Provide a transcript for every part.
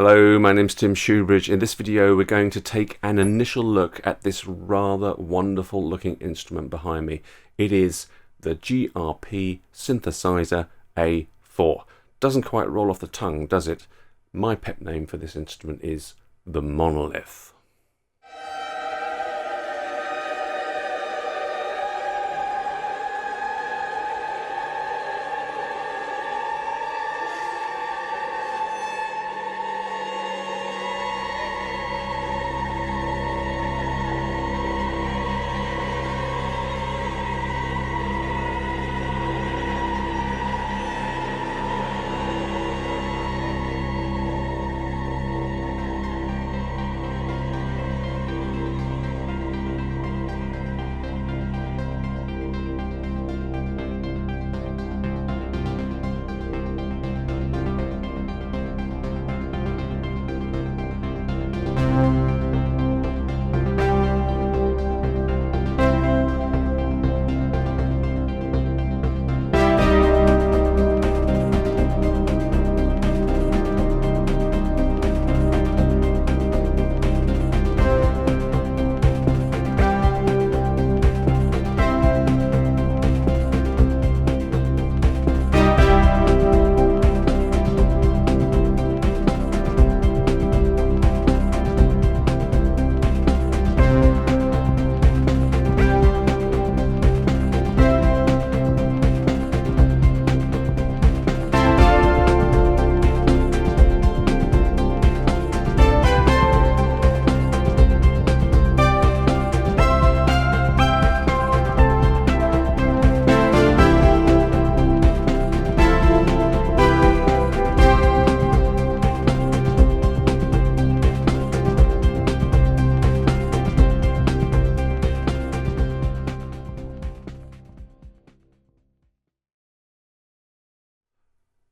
Hello, my name's Tim Shoebridge. In this video we're going to take an initial look at this rather wonderful looking instrument behind me. It is the GRP Synthesizer A4. Doesn't quite roll off the tongue, does it? My pet name for this instrument is the monolith.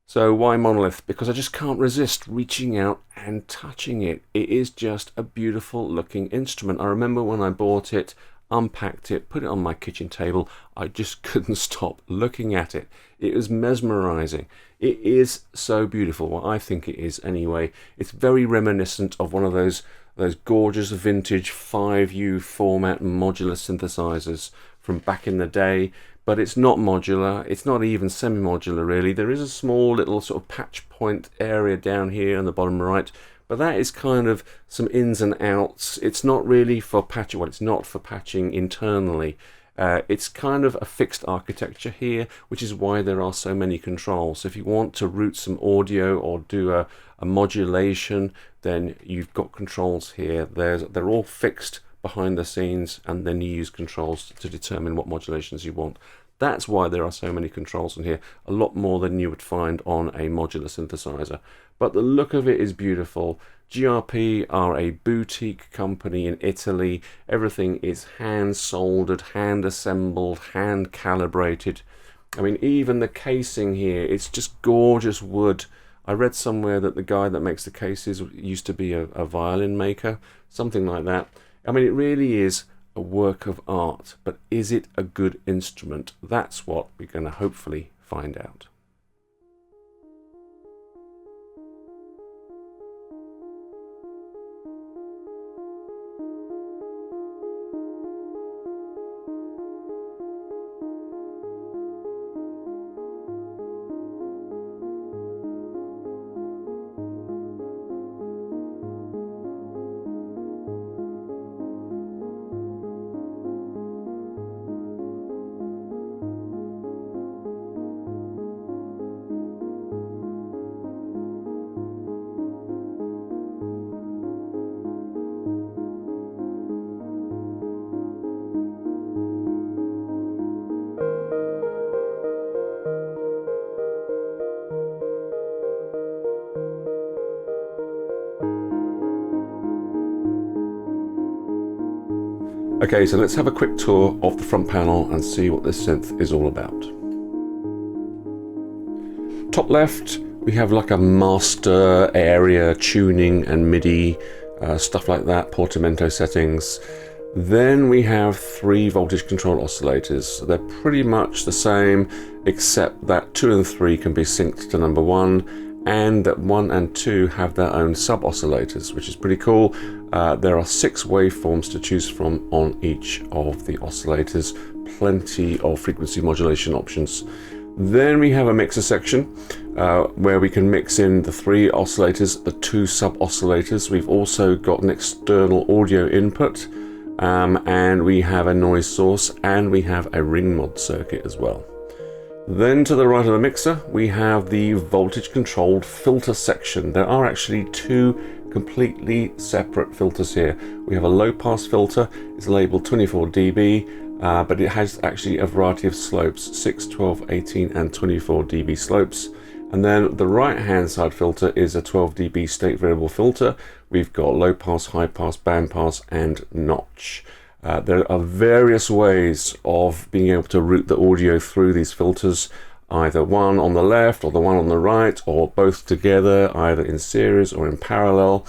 So why monolith? Because I just can't resist reaching out and touching it. It is just a beautiful looking instrument. I remember when I bought it, unpacked it, put it on my kitchen table, I just couldn't stop looking at it. It was mesmerizing. It is so beautiful. Well, I think it is anyway. It's very reminiscent of one of those gorgeous vintage 5U format modular synthesizers from back in the day. But it's not modular, it's not even semi-modular really. There is a small little sort of patch point area down here on the bottom right, but that is kind of some ins and outs. It's not really for patching, well, it's not for patching internally. It's kind of a fixed architecture here, which is why there are so many controls. So if you want to route some audio or do a modulation, then you've got controls here. They're all fixed behind the scenes, and then you use controls to determine what modulations you want. That's why there are so many controls in here, a lot more than you would find on a modular synthesizer. But the look of it is beautiful. GRP are a boutique company in Italy. Everything is hand soldered, hand assembled, hand calibrated. I mean, even the casing here, it's just gorgeous wood. I read somewhere that the guy that makes the cases used to be a violin maker, something like that. I mean, it really is a work of art, but is it a good instrument? That's what we're going to hopefully find out. Okay, so let's have a quick tour of the front panel and see what this synth is all about. Top left, we have like a master area, tuning and MIDI, stuff like that, portamento settings. Then we have 3 voltage control oscillators. They're pretty much the same, except that 2 and 3 can be synced to number 1, and 1 and 2 have their own sub-oscillators, which is pretty cool. There are 6 waveforms to choose from on each of the oscillators, plenty of frequency modulation options. Then we have a mixer section where we can mix in the 3 oscillators, the 2 sub-oscillators. We've also got an external audio input, and we have a noise source, and we have a ring mod circuit as well. Then to the right of the mixer, we have the voltage controlled filter section. There are actually 2 completely separate filters here. We have a low pass filter, it's labeled 24 dB, but it has actually a variety of slopes, 6, 12, 18 and 24 dB slopes. And then the right hand side filter is a 12 dB state variable filter. We've got low pass, high pass, band pass and notch. There are various ways of being able to route the audio through these filters, either one on the left or the one on the right, or both together, either in series or in parallel.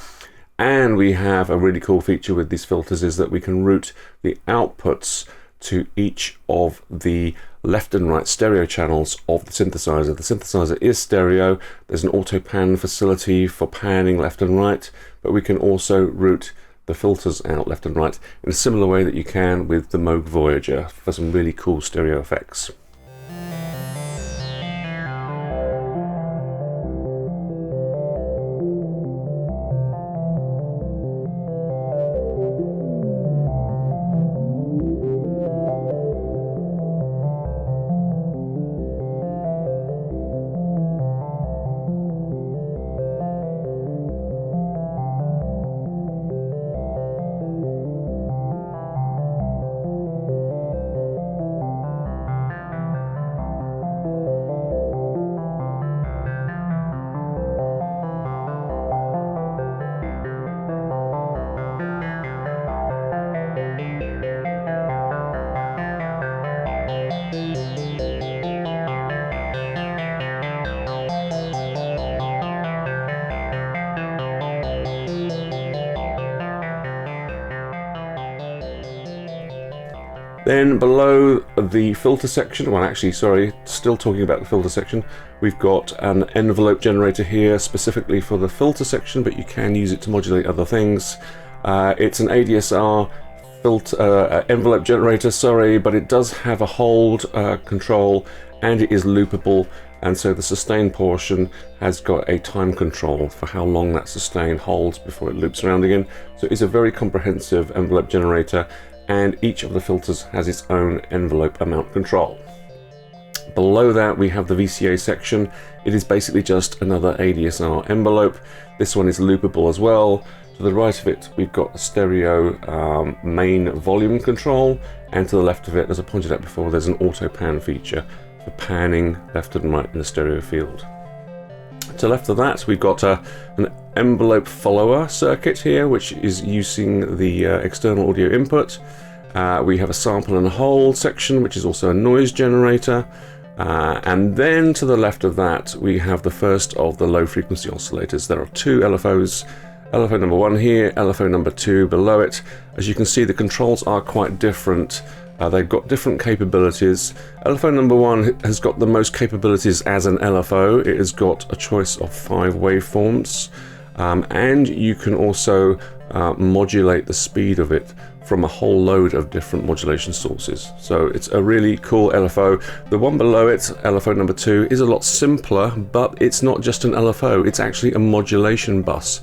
And we have a really cool feature with these filters is that we can route the outputs to each of the left and right stereo channels of the synthesizer. The synthesizer is stereo. There's an auto pan facility for panning left and right, but we can also route the filters out left and right in a similar way that you can with the Moog Voyager for some really cool stereo effects. Then below the filter section, well actually sorry, still talking about the filter section, we've got an envelope generator here specifically for the filter section, but you can use it to modulate other things. It's an ADSR filter envelope generator, sorry, but it does have a hold control and it is loopable, and so the sustain portion has got a time control for how long that sustain holds before it loops around again. So it's a very comprehensive envelope generator, and each of the filters has its own envelope amount control. Below that we have the VCA section. It is basically just another ADSR envelope. This one is loopable as well. To the right of it we've got a stereo main volume control, and to the left of it, as I pointed out before, there's an auto pan feature for panning left and right in the stereo field. To the left of that we've got an envelope follower circuit here, which is using the external audio input. We have a sample and hold section, which is also a noise generator, and then to the left of that we have the first of the low frequency oscillators. There are 2 LFOs, LFO number 1 here, LFO number 2 below it. As you can see, the controls are quite different. They've got different capabilities. LFO number 1 has got the most capabilities as an LFO. It has got a choice of 5 waveforms, and you can also modulate the speed of it from a whole load of different modulation sources. So it's a really cool LFO. The one below it, LFO number 2, is a lot simpler, but it's not just an LFO, it's actually a modulation bus.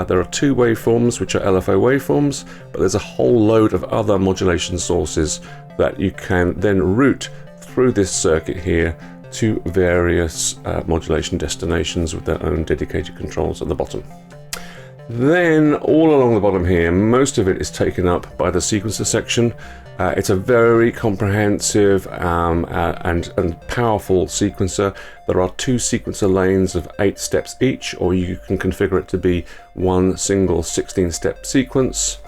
There are 2 waveforms which are LFO waveforms, but there's a whole load of other modulation sources that you can then route through this circuit here to various modulation destinations with their own dedicated controls at the bottom. Then all along the bottom here, most of it is taken up by the sequencer section. It's a very comprehensive and powerful sequencer. There are 2 sequencer lanes of 8 steps each, or you can configure it to be one single 16-step sequence.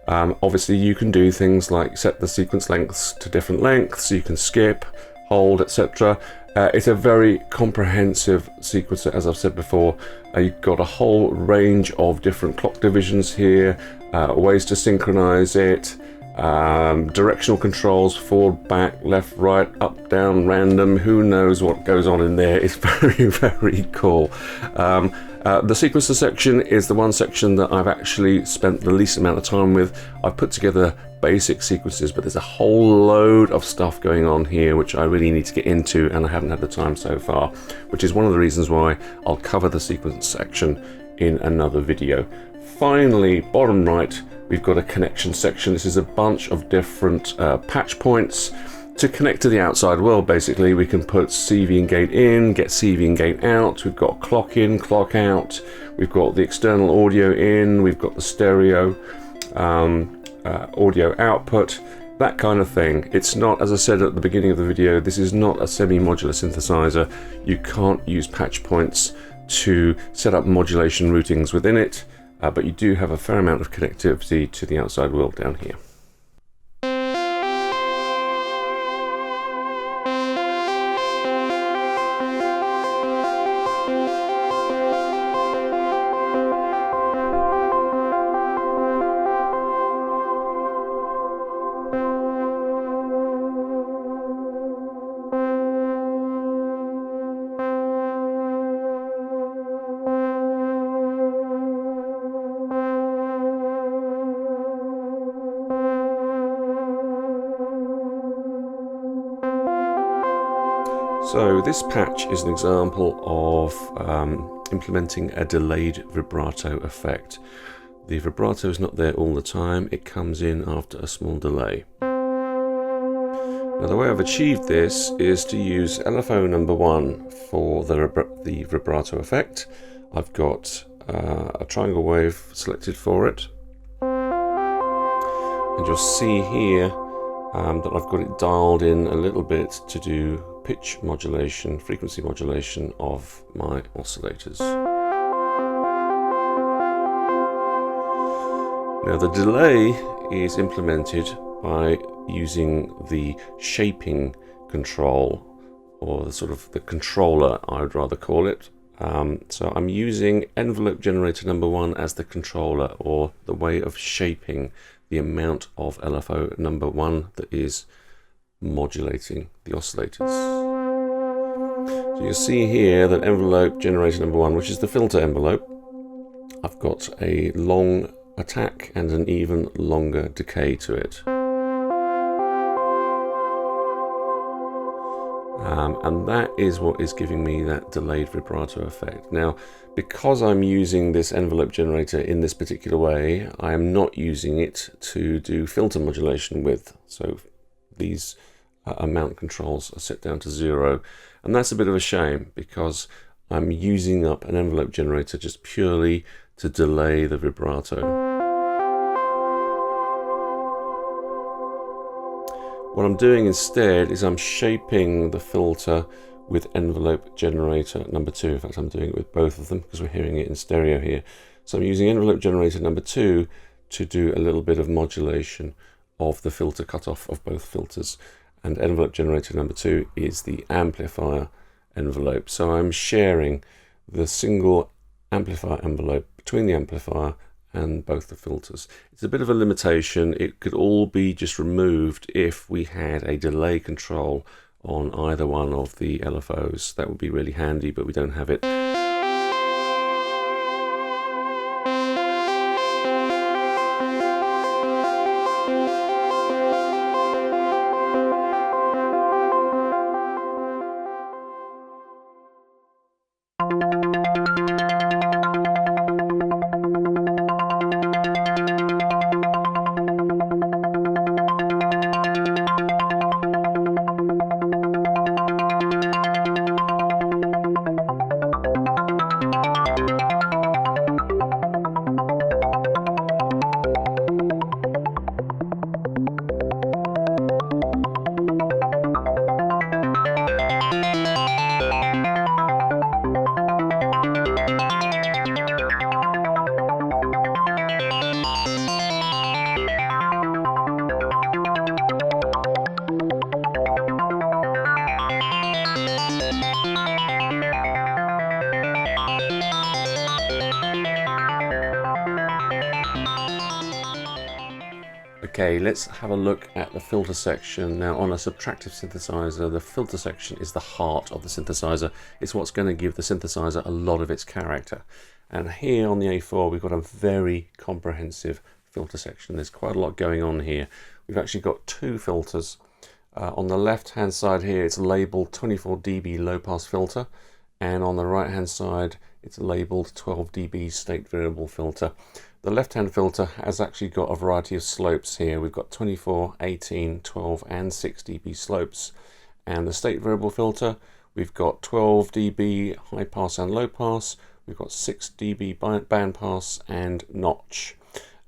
Obviously you can do things like set the sequence lengths to different lengths, you can skip, hold, etc. It's a very comprehensive sequencer, as I've said before. You've got a whole range of different clock divisions here, ways to synchronize it, directional controls, forward, back, left, right, up, down, random, who knows what goes on in there. It's very, very cool. The sequencer section is the one section that I've actually spent the least amount of time with. I've put together basic sequences, but there's a whole load of stuff going on here which I really need to get into, and I haven't had the time so far, which is one of the reasons why I'll cover the sequence section in another video. Finally, bottom right, we've got a connection section. This is a bunch of different patch points to connect to the outside world. Basically, we can put CV and gate in, get CV and gate out. We've got clock in, clock out. We've got the external audio in. We've got the stereo audio output, that kind of thing. It's not, as I said at the beginning of the video, this is not a semi-modular synthesizer. You can't use patch points to set up modulation routings within it, but you do have a fair amount of connectivity to the outside world down here. So this patch is an example of implementing a delayed vibrato effect. The vibrato is not there all the time, it comes in after a small delay. Now the way I've achieved this is to use LFO number 1 for the vibrato effect. I've got a triangle wave selected for it. And you'll see here that I've got it dialed in a little bit to do pitch modulation, frequency modulation of my oscillators. Now the delay is implemented by using the shaping control, or the controller, I would rather call it. So I'm using envelope generator number 1 as the controller, or the way of shaping the amount of LFO number 1 that is modulating the oscillators. So you'll see here that envelope generator number 1, which is the filter envelope, I've got a long attack and an even longer decay to it. And that is what is giving me that delayed vibrato effect. Now, because I'm using this envelope generator in this particular way, I am not using it to do filter modulation with. So these amount controls are set down to 0. And that's a bit of a shame, because I'm using up an envelope generator just purely to delay the vibrato. What I'm doing instead is I'm shaping the filter with envelope generator number 2. In fact, I'm doing it with both of them because we're hearing it in stereo here. So I'm using envelope generator number 2 to do a little bit of modulation of the filter cutoff of both filters. And envelope generator number 2 is the amplifier envelope. So I'm sharing the single amplifier envelope between the amplifier and both the filters. It's a bit of a limitation. It could all be just removed if we had a delay control on either one of the LFOs. That would be really handy, but we don't have it. Okay, let's have a look at the filter section. Now, on a subtractive synthesizer, the filter section is the heart of the synthesizer. It's what's going to give the synthesizer a lot of its character. And here on the A4, we've got a very comprehensive filter section. There's quite a lot going on here. We've actually got two filters. On the left-hand side here, it's labeled 24 dB low-pass filter. And on the right-hand side, it's labeled 12 dB state variable filter. The left-hand filter has actually got a variety of slopes here. We've got 24, 18, 12 and 6 dB slopes. And the state variable filter, we've got 12 dB high pass and low pass. We've got 6 dB band pass and notch.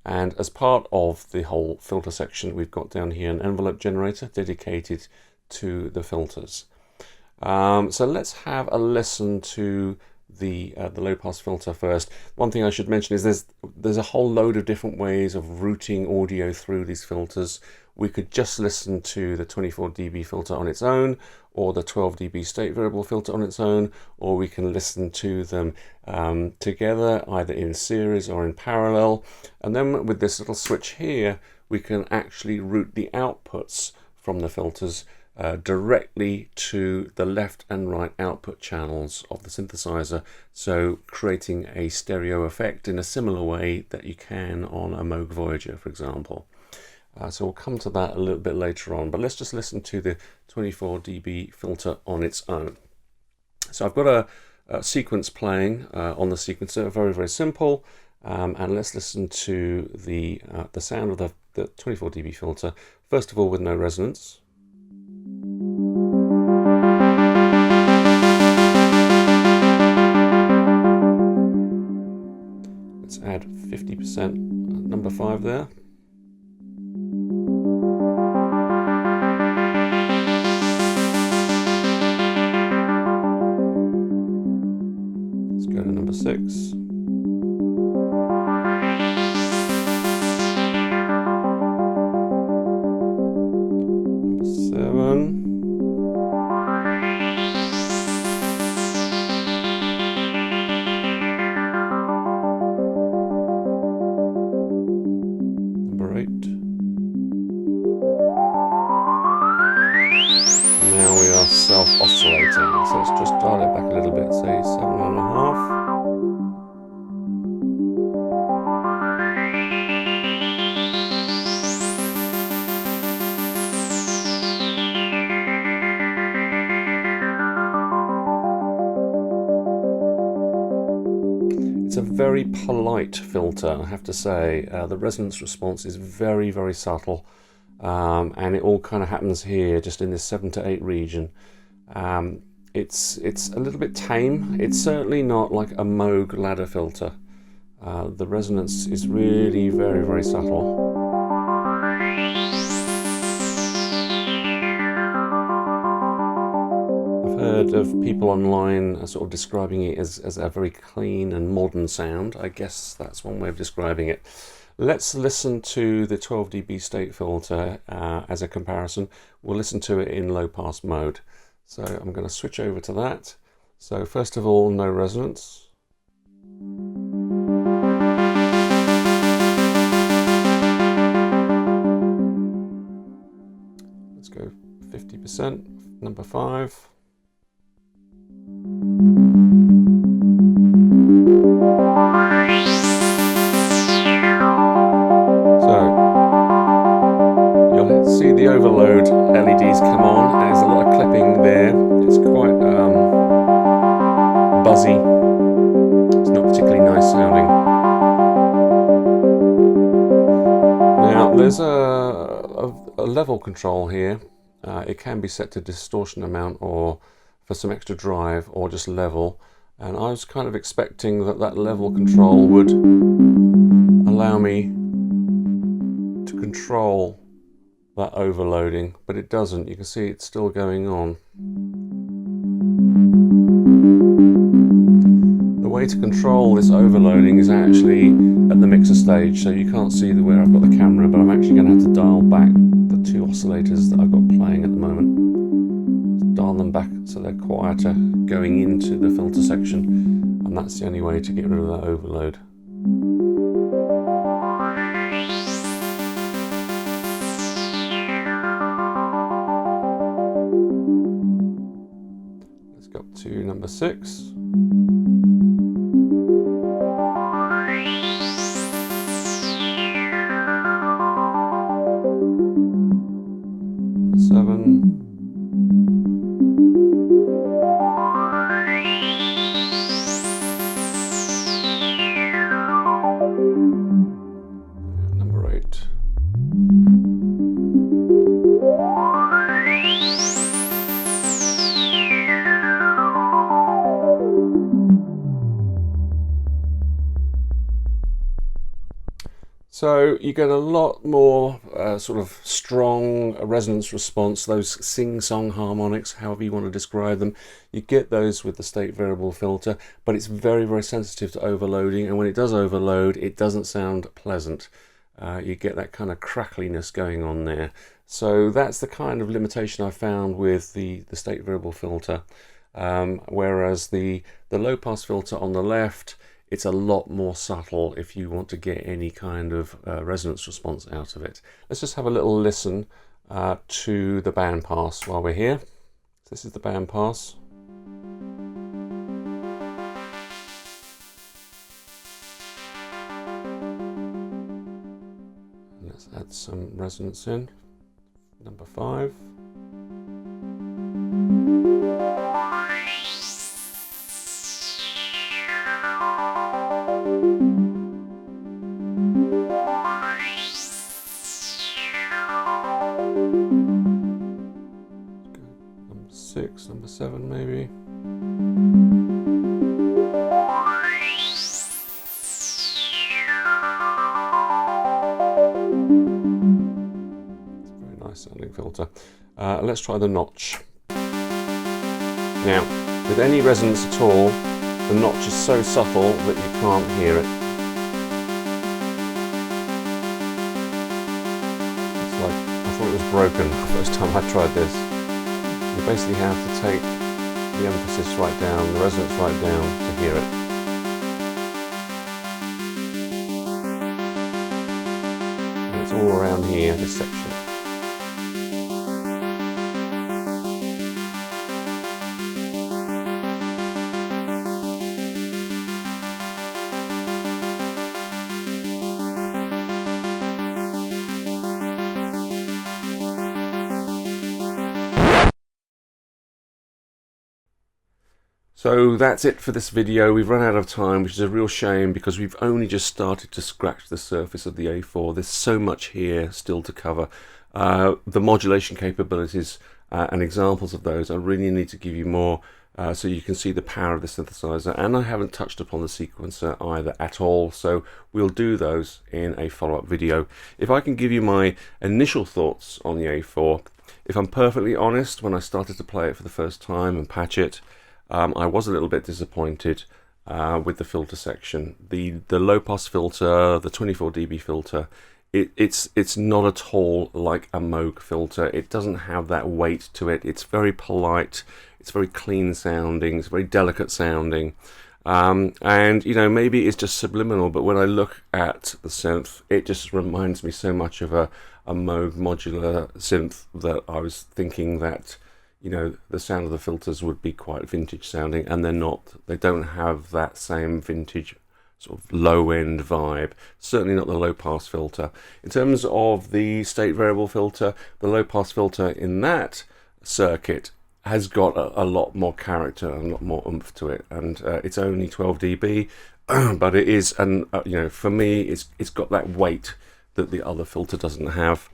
And as part of the whole filter section, we've got down here an envelope generator dedicated to the filters. So let's have a listen to the low pass filter first. One thing I should mention is there's a whole load of different ways of routing audio through these filters. We could just listen to the 24 dB filter on its own, or the 12 dB state variable filter on its own, or we can listen to them together, either in series or in parallel. And then with this little switch here, we can actually route the outputs from the filters directly to the left and right output channels of the synthesizer, so creating a stereo effect in a similar way that you can on a Moog Voyager, for example. So we'll come to that a little bit later on, but let's just listen to the 24 dB filter on its own. So I've got a sequence playing on the sequencer, very, very simple, and let's listen to the sound of the 24 dB filter, first of all with no resonance. Let's add 50% number 5 there. Let's go to number 6. Number 7. Now we are self-oscillating, so let's just dial it back a little bit, say 7.5. It's a very polite filter, I have to say. The resonance response is very, very subtle. And it all kind of happens here, just in this 7 to 8 region. It's a little bit tame. It's certainly not like a Moog ladder filter. The resonance is really very, very subtle. I've heard of people online sort of describing it as a very clean and modern sound. I guess that's one way of describing it. Let's listen to the 12 dB state filter as a comparison. We'll listen to it in low pass mode. So I'm going to switch over to that. So first of all, no resonance. Let's go 50%, number 5. See the overload LEDs come on, and there's a lot of clipping there. It's quite buzzy. It's not particularly nice sounding. Now there's a level control here. It can be set to distortion amount or for some extra drive or just level. And I was kind of expecting that level control would allow me to control that overloading, but it doesn't. You can see it's still going on. The way to control this overloading is actually at the mixer stage, so you can't see where I've got the camera, but I'm actually going to have to dial back the two oscillators that I've got playing at the moment. Dial them back so they're quieter going into the filter section, and that's the only way to get rid of that overload. Got to number 6. So you get a lot more sort of strong resonance response, those sing-song harmonics, however you want to describe them. You get those with the state variable filter, but it's very, very sensitive to overloading, and when it does overload, it doesn't sound pleasant. You get that kind of crackliness going on there. So that's the kind of limitation I found with the state variable filter. Whereas the low-pass filter on the left, it's a lot more subtle if you want to get any kind of resonance response out of it. Let's just have a little listen to the bandpass while we're here. This is the bandpass. Let's add some resonance in. Number 5. Number 6, number 7 maybe. Sounding filter. Let's try the notch. Now, with any resonance at all, the notch is so subtle that you can't hear it. It's like, I thought it was broken the first time I tried this. You basically have to take the emphasis right down, the resonance right down to hear it. And it's all around here, this section. So that's it for this video. We've run out of time, which is a real shame because we've only just started to scratch the surface of the A4. There's so much here still to cover. The modulation capabilities and examples of those, I really need to give you more so you can see the power of the synthesizer. And I haven't touched upon the sequencer either at all, so we'll do those in a follow-up video. If I can give you my initial thoughts on the A4, if I'm perfectly honest, when I started to play it for the first time and patch it, I was a little bit disappointed with the filter section. The low pass filter, the 24 dB filter, it's not at all like a Moog filter. It doesn't have that weight to it. It's very polite, it's very clean sounding, it's very delicate sounding, and you know, maybe it's just subliminal, but when I look at the synth, it just reminds me so much of a Moog modular synth that I was thinking that, you know, the sound of the filters would be quite vintage sounding, and they're not. They don't have that same vintage sort of low-end vibe. Certainly not the low-pass filter. In terms of the state variable filter, the low-pass filter in that circuit has got a lot more character and a lot more oomph to it, and it's only 12 dB, but it is, and you know, for me, it's got that weight that the other filter doesn't have.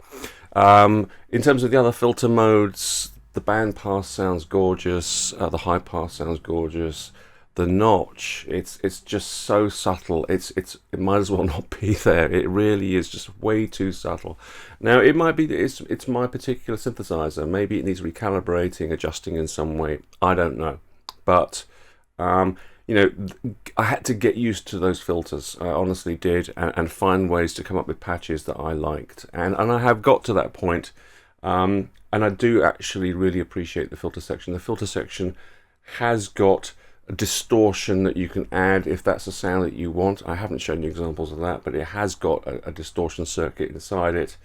In terms of the other filter modes, the band pass sounds gorgeous, the high pass sounds gorgeous. The notch, it's just so subtle. It might as well not be there. It really is just way too subtle. Now it might be that it's my particular synthesizer. Maybe it needs recalibrating, adjusting in some way. I don't know, but you know, I had to get used to those filters. I honestly did, and find ways to come up with patches that I liked, and I have got to that point. And I do actually really appreciate the filter section. The filter section has got a distortion that you can add if that's the sound that you want. I haven't shown you examples of that, but it has got a distortion circuit inside it.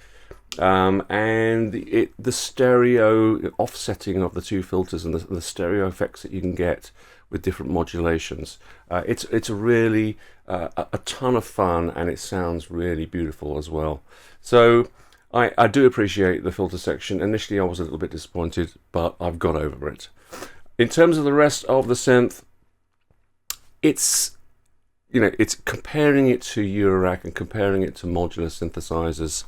and the stereo offsetting of the two filters and the stereo effects that you can get with different modulations. It's really a ton of fun, and it sounds really beautiful as well. So I do appreciate the filter section. Initially I was a little bit disappointed, but I've got over it. In terms of the rest of the synth, it's comparing it to Eurorack and comparing it to modular synthesizers.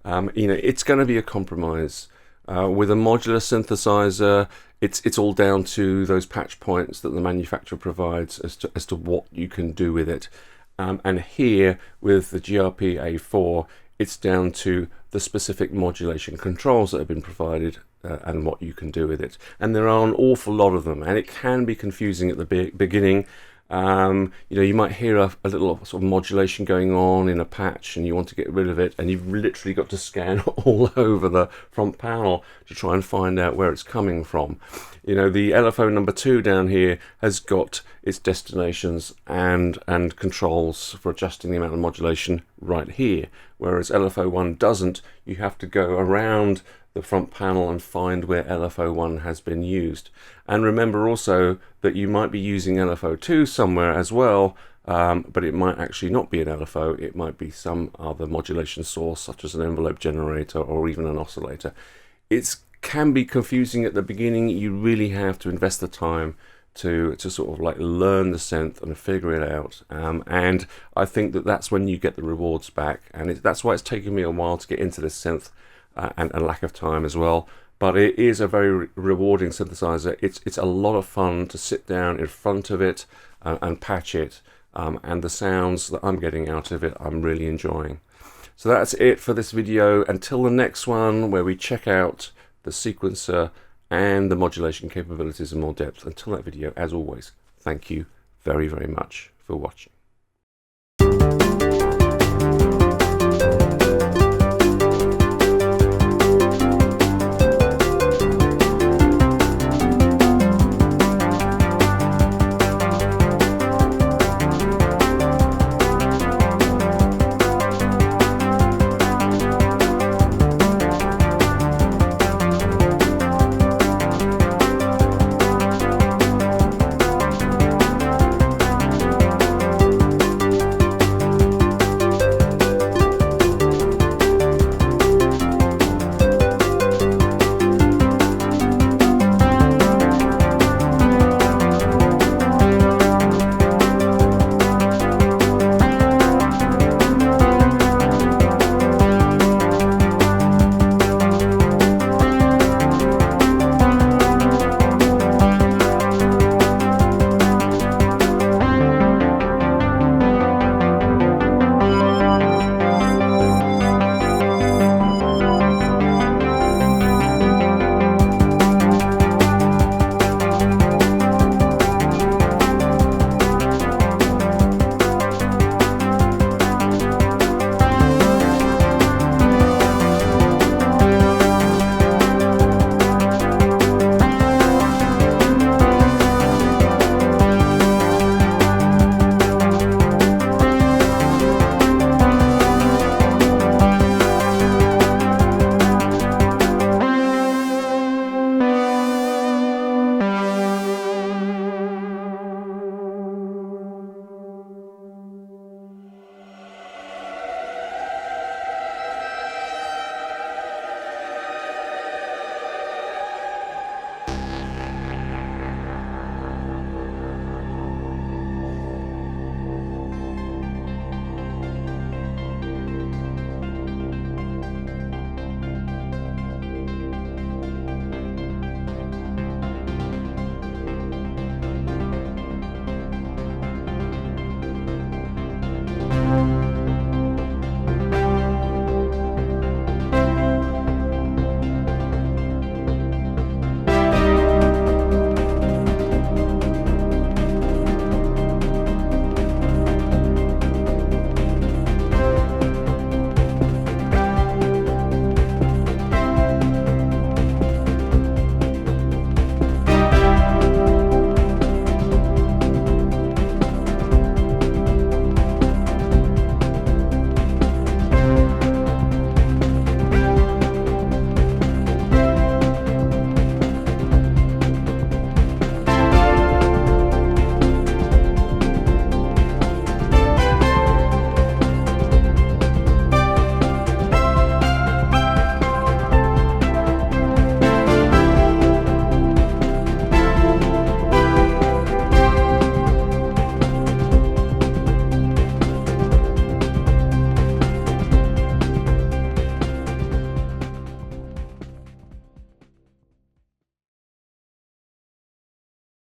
It's going to be a compromise. With a modular synthesizer, it's all down to those patch points that the manufacturer provides as to what you can do with it. And here with the GRP A4, it's down to the specific modulation controls that have been provided and what you can do with it. And there are an awful lot of them, and it can be confusing at the beginning. You might hear a little sort of modulation going on in a patch and you want to get rid of it, and you've literally got to scan all over the front panel to try and find out where it's coming from. The LFO number 2 down here has got its destinations and controls for adjusting the amount of modulation right here, whereas LFO 1 doesn't. You have to go around the front panel and find where LFO1 has been used. And remember also that you might be using LFO2 somewhere as well, but it might actually not be an LFO. It might be some other modulation source, such as an envelope generator or even an oscillator. It can be confusing at the beginning. You really have to invest the time to sort of like learn the synth and figure it out, and I think that's when you get the rewards back, and that's why it's taken me a while to get into this synth. And a lack of time as well, but it is a very rewarding synthesizer. It's a lot of fun to sit down in front of it and patch it, and the sounds that I'm getting out of it I'm really enjoying. So that's it for this video. Until the next one, where we check out the sequencer and the modulation capabilities in more depth. Until that video, as always, thank you very, very much for watching.